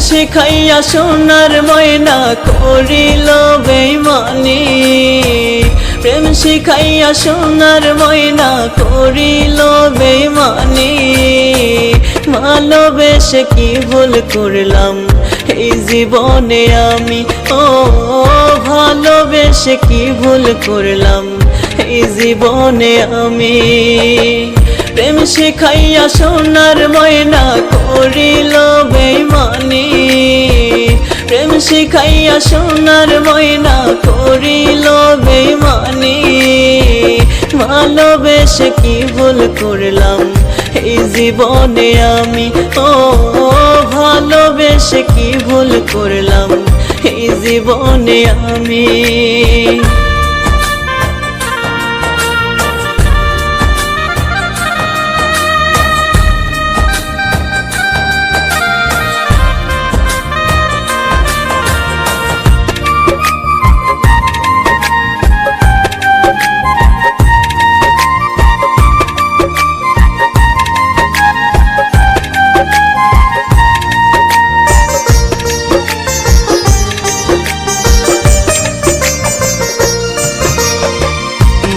শিখাইয়া সোনার ময়না করিল বেইমানি, প্রেম শিখাইয়া সোনার ময়না করিল বেইমানি। ভালোবেসে কি ভুল করলাম এই জীবনে আমি, ও ভালোবেসে কি ভুল করলাম এই জীবনে আমি। প্রেম শিখাইয়া সোনার ময়না করিল বেইমানি, প্রেম শিখাইয়া সোনার ময়না করিল বেইমানি। ভালোবেসে কি ভুল করলাম এই জীবনে আমি, ও ভালোবেসে কি ভুল করলাম এই জীবনে আমি।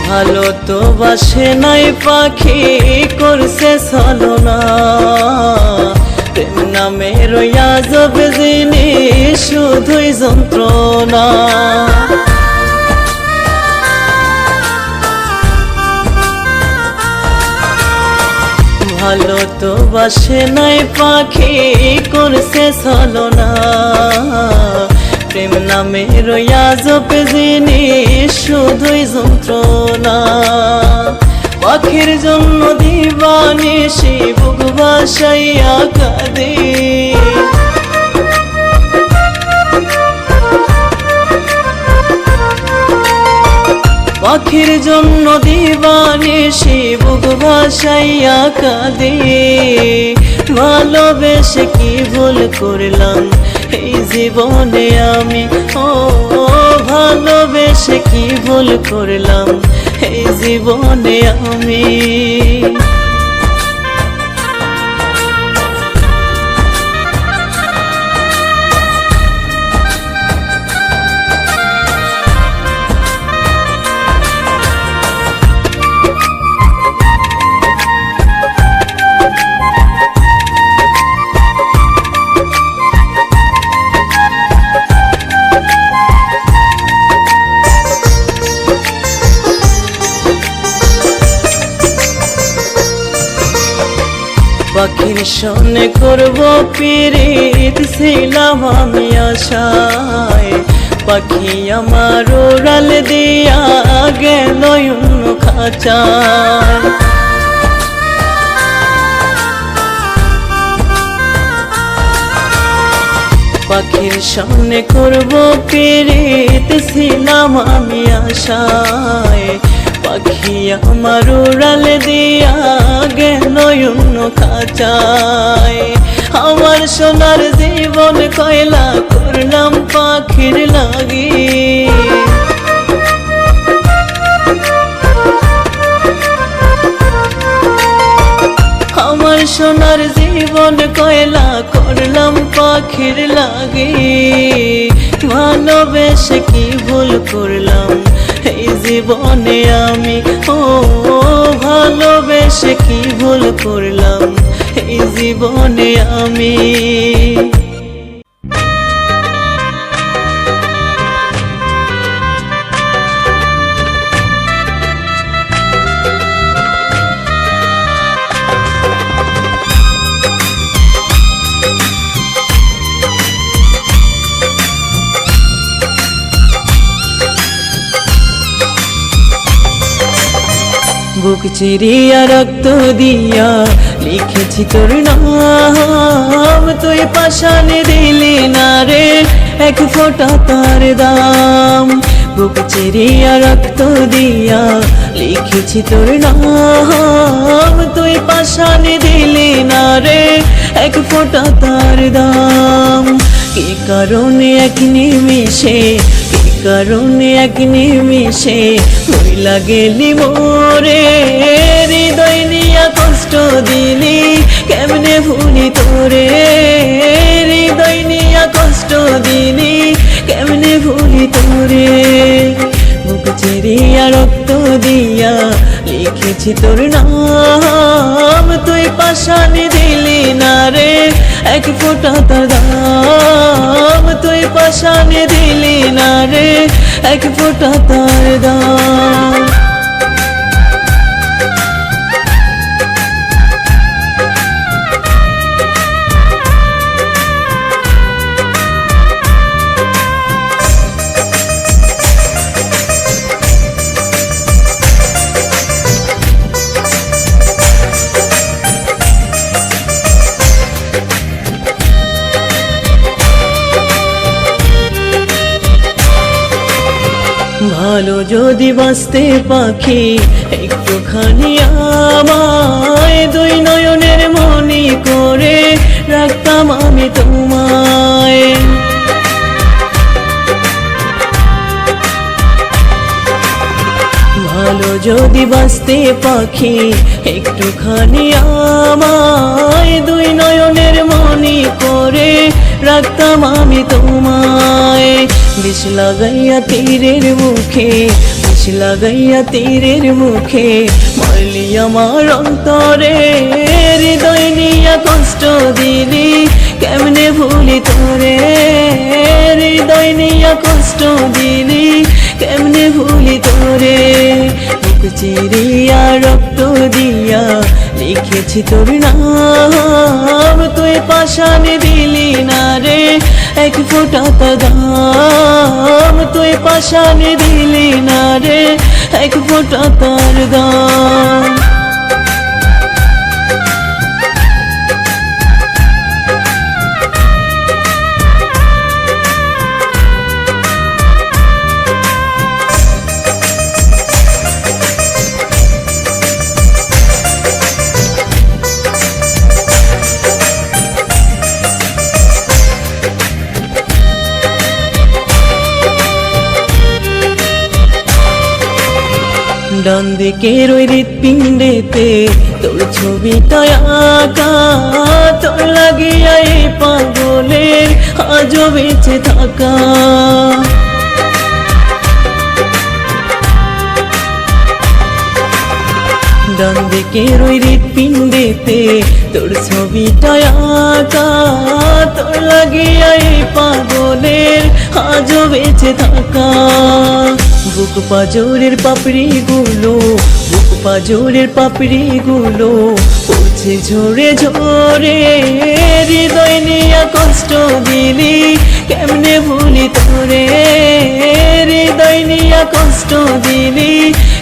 ভালো তো বাসে নাই পাখি করছে ছলনা, প্রেম নামের আজব জিনিস শুধুই যন্ত্রণা। ভালো তো বাসে নাই পাখি করছে ছলনা, প্রেম নামের আজব জিনিস শুধুই যন্ত্রণা। পাখির জন্য দিবানিশি বুক ভাসাইয়া কাঁদে, পাখির জন্য দিবানিশি বুক ভাসাইয়া কাঁদে। ভালোবেসে কি ভুল করলাম এই জীবনে আমি, ও ভালোবেসে কি ভুল করলাম এই জীবনে আমি। পাখির সনে করব পিরিত ছিলাম আমি আশায়, পাখি আমার উড়াল দিয়া গেল অন্য খাঁচায়। পাখির সনে করব পিরিত ছিলাম আমি আশায়, পাখি আমার উড়াল দিয়া গেল অন্য খাঁচায়। আমার সোনার জীবন কয়লা করলাম পাখির লাগি, আমার সোনার জীবন কয়লা করলাম পাখির লাগি। ভালোবেসে কি ভুল করলাম এই জীবনে আমি, ও ভালোবেসে কি ভুল করলাম এই জীবনে আমি। বুক চিরিয়া রক্ত দিয়া লিখেছি তোর নাম, তুই পাশানে দিলি না রে এক ফোঁটা তার দাম। বুক চিরিয়া রক্ত দিয়া লিখেছি তোর নাম, তুই পাশানে দিলি না রে এক ফোঁটা তার দাম। কি কারণে এক নিমিষে, কি কারণে এক নিমিষে ভুইলা গেলি মোরে, হৃদয় নিয়া কষ্ট দিলি কেমনে ভুলি তোরে, হৃদয় নিয়া সুরে বুক চিরিয়া রক্ত দিয়া লিখেছি তোর নাম তুই পাশানি দিলি না রে এক ফোঁটা তার দাম তুই পাশানি দিলি না রে এক ফোঁটা তার দাম ভালো যদি বাঁচতে পাখি একটুখানি আমায় দুই নয়নের মনি করে রাখতাম আমি তোমায় ভালো যদি বাঁচতে পাখি একটুখানি আমায় দুই নয়নের মনি করে রাখতাম আমি তোমায় বিষ লাগাইয়া তীরের মুখে বিষ লাগাইয়া তীরের মুখে মারলি আমার অন্তরে হৃদয় নিয়া কষ্ট দিলি কেমনে ভুলি তোরে হৃদয় নিয়া কষ্ট দিলি কেমনে ভুলি তোরে বুক চিরিয়া রক্ত দিয়া লিখেছি তোর নাম তুই পাশানি দিলি না রে এক ফোঁটা তার দাম তুই পাশানি দিলি না রে এক ফোঁটা তার দাম ডান দিকের ওই হৃৎপিণ্ডেতে তোর ছবিটা আঁকা তোর লাগিয়া এই পাগলের আজও বেঁচে থাকা ডান দিকের ওই হৃৎপিণ্ডেতে তোর ছবিটা আঁকা তোর লাগিয়া এই পাগলের আজও বেঁচে থাকা বুক পাজরের পাপড়ি গুলো বুক পাজরের পাপড়ি গুলো পড়ছে ঝরে ঝরে হৃদয় নিয়া কষ্ট দিলি কেমনে ভুলি তোরে হৃদয় নিয়া কষ্ট দিলি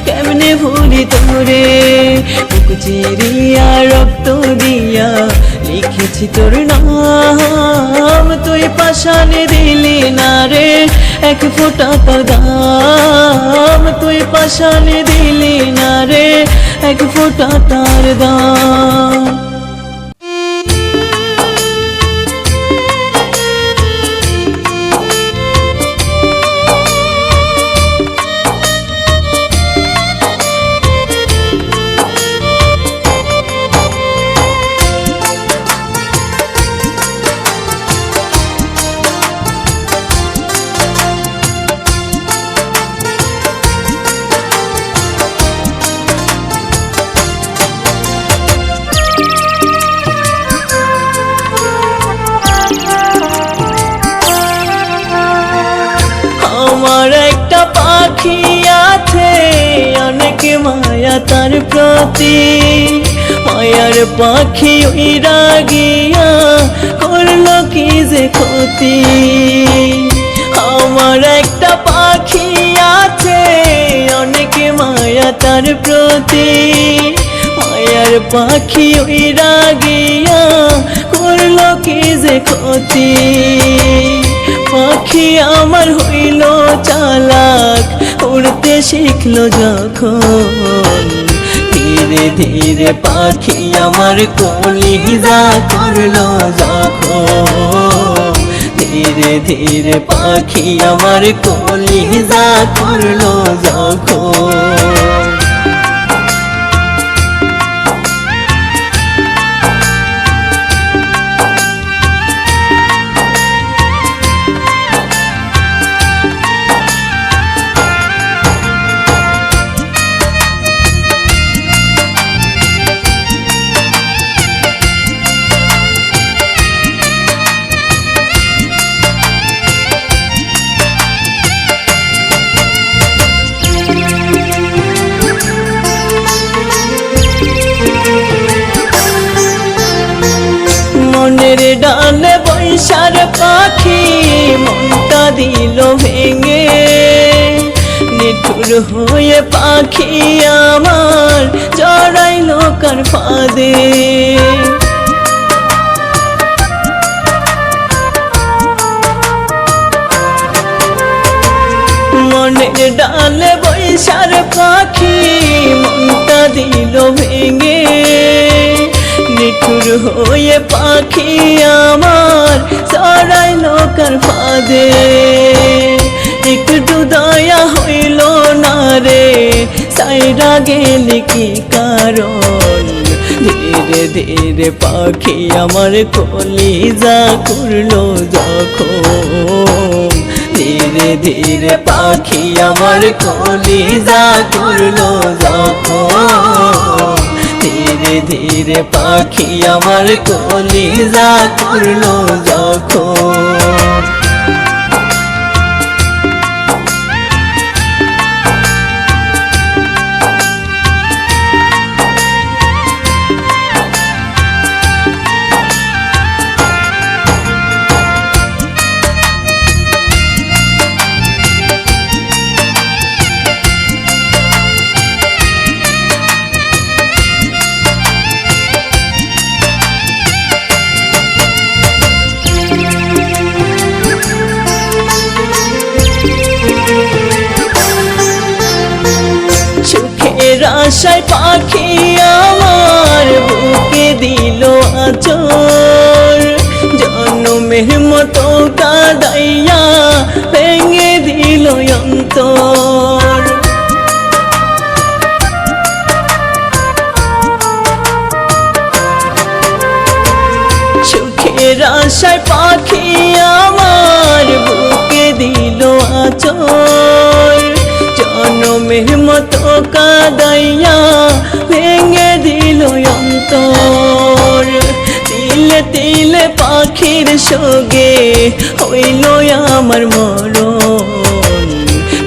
কেমনে ভুলি তোরে বুক চিরিয়া রক্ত দিয়া লিখেছি তোর নাম তুই পাশানি দিলি না রে এক ফোঁটা তার দাম তুই পাশানি দিলি না রে এক ফোঁটা তার দাম আমার একটা পাখি আছে অনেক মায়া তার প্রতি মায়ার পাখি উইরা গিয়া করলো কি যে ক্ষতি আমার একটা পাখি আছে অনেক মায়া তার প্রতি মায়ার পাখি উইরা গিয়া করলো কি যে ক্ষতি পাখি আমার হইল চালাক উড়তে শিখলো যখন ধীরে ধীরে পাখি আমার কলিজা করলো যখন ধীরে ধীরে পাখি আমার কলিজা করলো যখন ডালে বৈশার পাখি মনটা দিল ভেঙে, নিঠুর হয়ে পাখি আমার জড়াইল কার ফাঁদে। মনের ডালে বৈশার পাখি মনটা দিল ভেঙে, নিঠুর হয়ে পাখি আমার জড়াইল কার ফাঁদে। একটু দয়া হইল না রে সাইরা গেলি কি কারণ, ধীরে ধীরে পাখি আমার কলিজা করলো যখন, ধীরে ধীরে পাখি আমার কলিজা করলো যখন, ধীরে ধীরে পাখি আমার কলিজা করলো যখন। সুখের আশায় পাখি আমার বুকে দিল আচর, জন্মের মতো কাঁদাইয়া ভেঙে দিল অন্তর। সুখের আশায় পাখি আমার বুকে দিল আচর, জনমের মতো কাঁদাইয়া ভেঙে দিল অন্তর। তিলে তিলে পাখির সঙ্গে হইল আমার মরণ,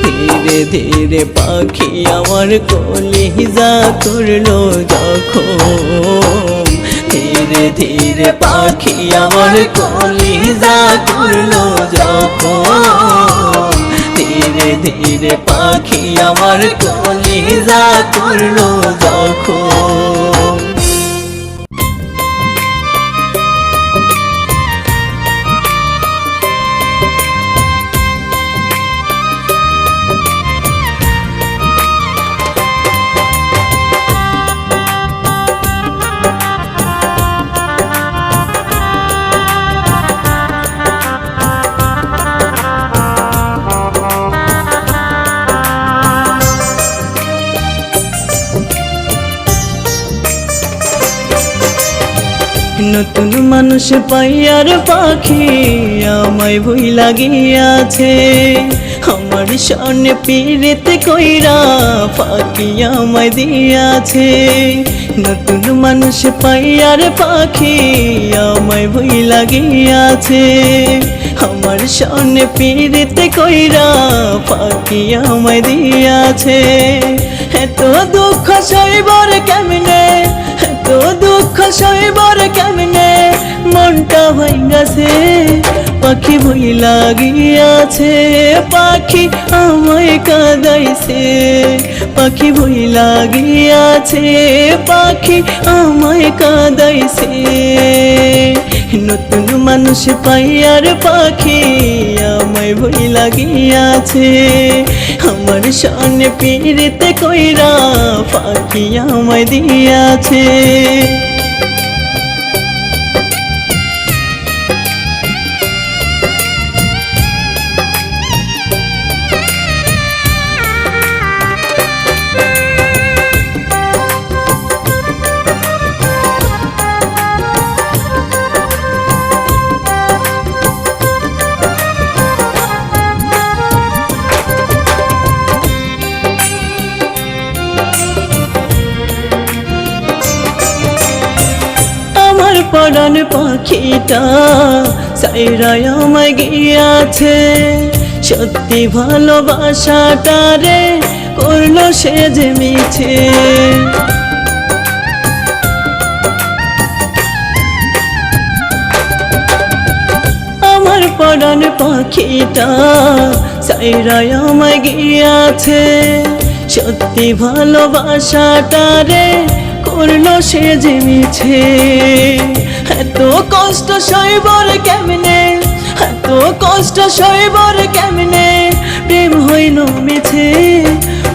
ধীরে ধীরে পাখি আমার কলিজা করলো যখন, ধীরে ধীরে পাখি আমার কলিজা করলো যখন, ধীরে ধীরে পাখি আমার কলিজা করলো যখন। নতুন মানুষ পাইয়ার পাখি আমায় ভুইলা গিয়াছে, আমার সামনে পিরিতে কইরা ফাঁকি আমায় দিয়াছে। নতুন মানুষ পাইয়ার পাখি আমায় ভুইলা গিয়াছে, আমার সামনে পিরিতে কইরা ফাঁকি আমায় দিয়াছে। এত দুঃখ সইবার কেমনে, এত দুঃখ সইবার কেমনে, মনটা ভাঙাছে পাখি ভুইলা গিয়াছে, পাখি আমায় কাঁদাইছে, পাখি ভুইলা গিয়াছে, পাখি আমায় কাঁদাইছে। নতুন মানুষ পাইয়ার পাখি আমায় ভুইলা গিয়াছে, আমার সামনে পিরিতে কইরা ফাঁকি আমায় দিয়াছে। পরাণ পাখিটা সাইরায় আমায় গিয়াছে, সত্যি ভালোবাসাটা রে করলো সে যে মিছে। পরাণ পাখিটা সাইরায় আমায় গিয়াছে, সত্যি ভালোবাসাটারে করলো সে যে মিছে। এত কষ্ট সইবর কেমনে, এত কষ্ট সইবর কেমনে, প্রেম হইল মিছে।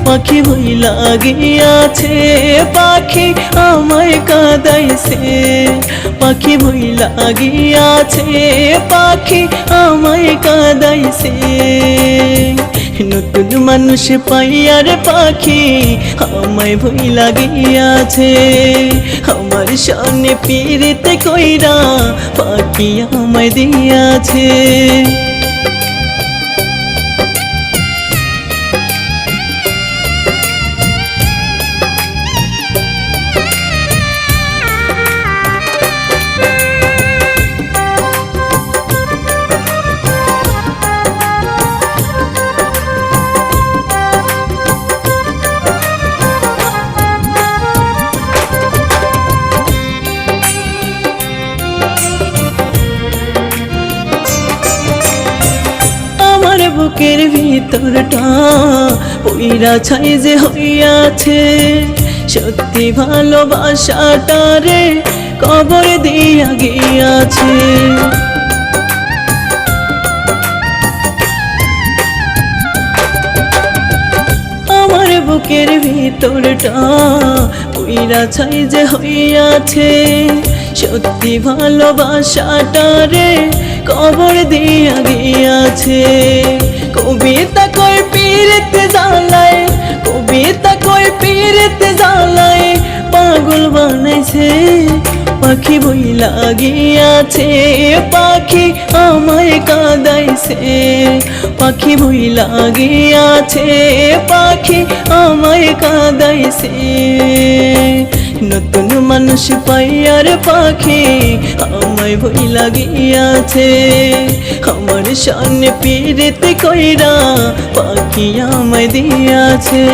পাখি ভইলা গিয়াছে, পাখি আমায় কাঁদাইছে, পাখি ভইলা গিয়াছে, পাখি আমায় কাঁদাইছে। নতুন মানুষ পাইয়ার পাখি আমায় ভইলা গিয়াছে, আমার সামনে পিরিতে কইরা পাখি আমায় দিয়াছে। বুকের ভিতরটা পইরা ছাই যে হইয়াছে, সত্যি ভালোবাসাটারে কবর দিয়া গিয়াছে। আমার বুকের ভিতরটা পইরা ছাই যে হইয়াছে, সত্যি ভালোবাসাটারে কবর দিয়া গিয়াছে। কবিতা কই পীড়িতে জ্বালায়, কবিতা কই পীড়িতে জ্বালায় পাগল বানাইছে। পাখি বইলা গিয়াছে, পাখি আমায় কাঁদাইছে, পাখি বইলা গিয়াছে, পাখি আমায় কাঁদাইছে। নতুন মানুষ পাইয়ার পাখি আমায় ভইলা গিয়াছে, আমার সামনে পিরিতে কইরা পাখি আমায় দিয়াছে।